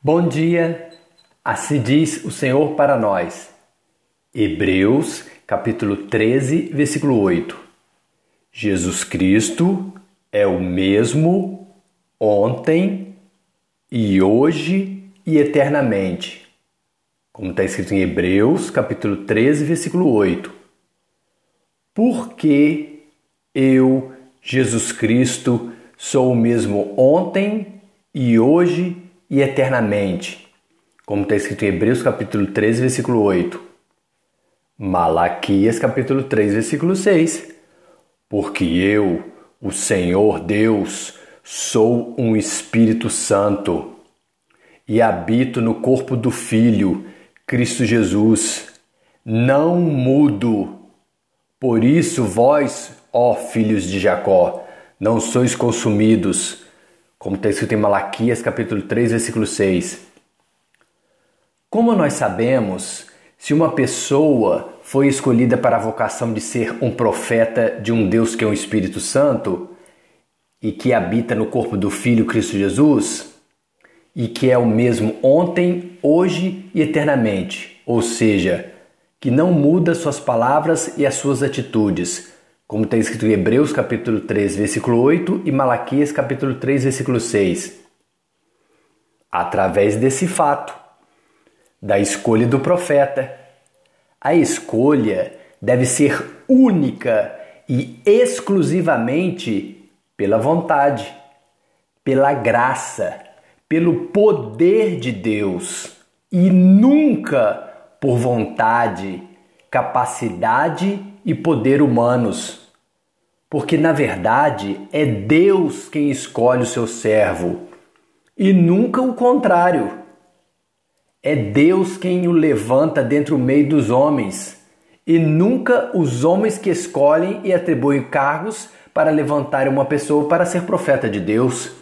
Bom dia, assim diz o Senhor para nós. Hebreus, capítulo 13, versículo 8. Jesus Cristo é o mesmo ontem e hoje e eternamente. Como está escrito em Hebreus, capítulo 13, versículo 8. Porque eu, Jesus Cristo, sou o mesmo ontem e hoje e eternamente. Como está escrito em Hebreus capítulo 13, versículo 8. Malaquias capítulo 3, versículo 6. Porque eu, o Senhor Deus, sou um Espírito Santo e habito no corpo do Filho, Cristo Jesus. Não mudo. Por isso vós, ó filhos de Jacó, não sois consumidos. Como está escrito em Malaquias capítulo 3, versículo 6. Como nós sabemos, se uma pessoa foi escolhida para a vocação de ser um profeta de um Deus que é um Espírito Santo e que habita no corpo do Filho Cristo Jesus e que é o mesmo ontem, hoje e eternamente, ou seja, que não muda suas palavras e as suas atitudes, como está escrito em Hebreus capítulo 3, versículo 8 e Malaquias capítulo 3, versículo 6. Através desse fato, da escolha do profeta, a escolha deve ser única e exclusivamente pela vontade, pela graça, pelo poder de Deus e nunca por vontade, capacidade e poder humanos. Porque, na verdade, é Deus quem escolhe o seu servo e nunca o contrário. É Deus quem o levanta dentre o meio dos homens e nunca os homens que escolhem e atribuem cargos para levantar uma pessoa para ser profeta de Deus.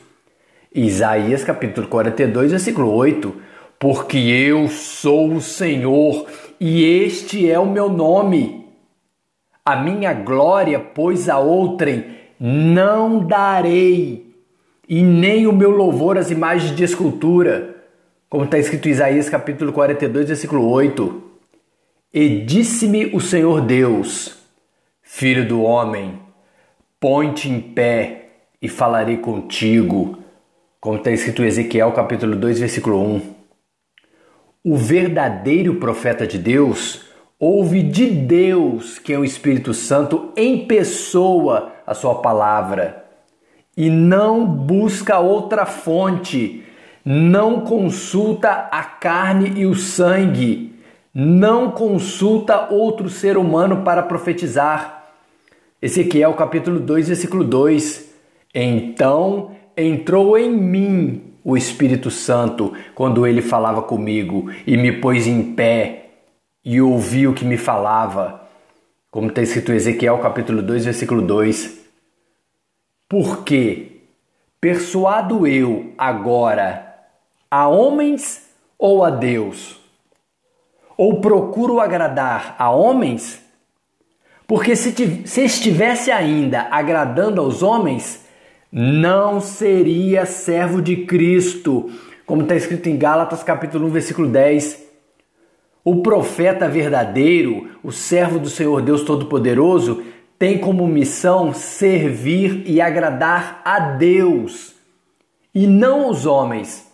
Isaías capítulo 42, versículo 8. Porque eu sou o Senhor e este é o meu nome. A minha glória, pois a outrem não darei, e nem o meu louvor às imagens de escultura. Como está escrito em Isaías capítulo 42, versículo 8. E disse-me o Senhor Deus, filho do homem, põe-te em pé e falarei contigo. Como está escrito em Ezequiel capítulo 2, versículo 1. O verdadeiro profeta de Deus ouve de Deus, que é o Espírito Santo, em pessoa a sua palavra, e não busca outra fonte, não consulta a carne e o sangue, não consulta outro ser humano para profetizar. Ezequiel capítulo 2, versículo 2. Então entrou em mim o Espírito Santo quando ele falava comigo e me pôs em pé e ouvi o que me falava. Como está escrito em Ezequiel capítulo 2, versículo 2. Porque persuado eu agora a homens ou a Deus? Ou procuro agradar a homens? Porque se estivesse ainda agradando aos homens, não seria servo de Cristo, como está escrito em Gálatas capítulo 1, versículo 10. O profeta verdadeiro, o servo do Senhor Deus Todo-Poderoso, tem como missão servir e agradar a Deus e não aos homens.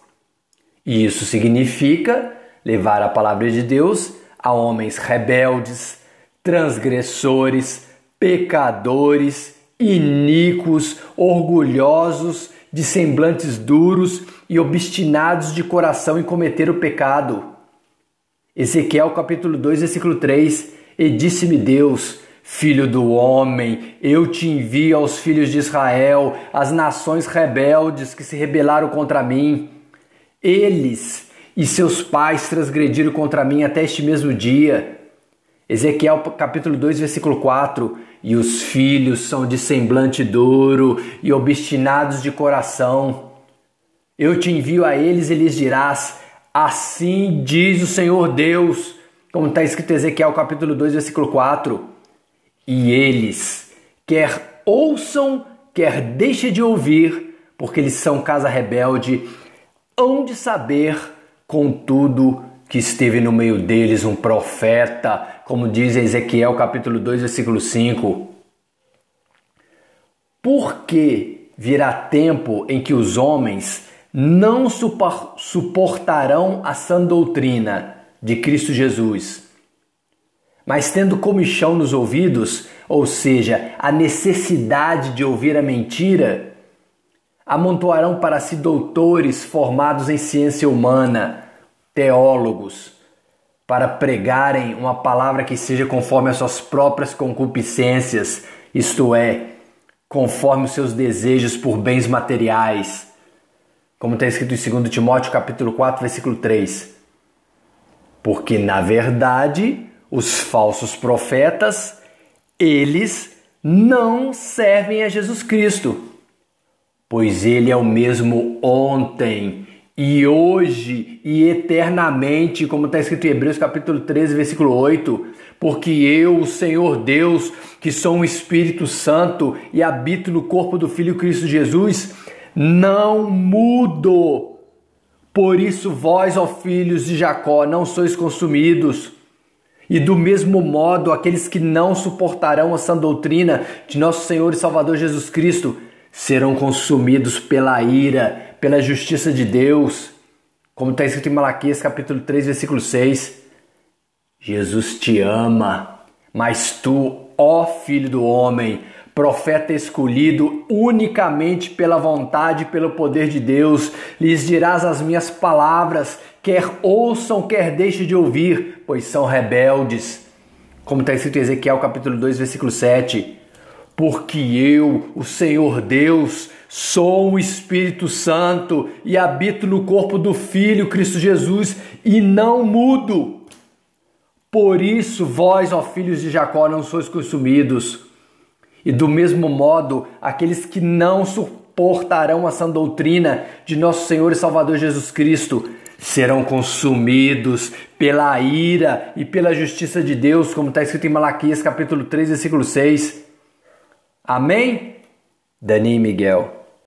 E isso significa levar a palavra de Deus a homens rebeldes, transgressores, pecadores, iníquos, orgulhosos, de semblantes duros e obstinados de coração em cometer o pecado. Ezequiel capítulo 2, versículo 3. E disse-me Deus, filho do homem, eu te envio aos filhos de Israel, as nações rebeldes que se rebelaram contra mim. Eles e seus pais transgrediram contra mim até este mesmo dia. Ezequiel capítulo 2, versículo 4. E os filhos são de semblante duro e obstinados de coração. Eu te envio a eles e lhes dirás, assim diz o Senhor Deus, como está escrito em Ezequiel capítulo 2, versículo 4. E eles, quer ouçam, quer deixem de ouvir, porque eles são casa rebelde, hão de saber contudo que esteve no meio deles um profeta, como diz Ezequiel capítulo 2, versículo 5. Porque virá tempo em que os homens não suportarão a sã doutrina de Cristo Jesus, mas tendo comichão nos ouvidos, ou seja, a necessidade de ouvir a mentira, amontoarão para si doutores formados em ciência humana, teólogos, para pregarem uma palavra que seja conforme as suas próprias concupiscências, isto é, conforme os seus desejos por bens materiais, como está escrito em 2 Timóteo capítulo 4, versículo 3. Porque, na verdade, os falsos profetas, eles não servem a Jesus Cristo, pois Ele é o mesmo ontem e hoje e eternamente, como está escrito em Hebreus capítulo 13, versículo 8, porque eu, o Senhor Deus, que sou um Espírito Santo e habito no corpo do Filho Cristo Jesus, não mudo. Por isso vós, ó filhos de Jacó, não sois consumidos. E do mesmo modo, aqueles que não suportarão a sã doutrina de nosso Senhor e Salvador Jesus Cristo serão consumidos pela ira, pela justiça de Deus, como está escrito em Malaquias capítulo 3, versículo 6. Jesus te ama, mas tu, ó filho do homem, profeta escolhido unicamente pela vontade e pelo poder de Deus, lhes dirás as minhas palavras, quer ouçam, quer deixem de ouvir, pois são rebeldes. Como está escrito em Ezequiel capítulo 2, versículo 7. Porque eu, o Senhor Deus, sou o Espírito Santo e habito no corpo do Filho Cristo Jesus e não mudo. Por isso vós, ó filhos de Jacó, não sois consumidos. E do mesmo modo, aqueles que não suportarão a sã doutrina de nosso Senhor e Salvador Jesus Cristo serão consumidos pela ira e pela justiça de Deus, como está escrito em Malaquias capítulo 3, versículo 6. Amém? Dani e Miguel.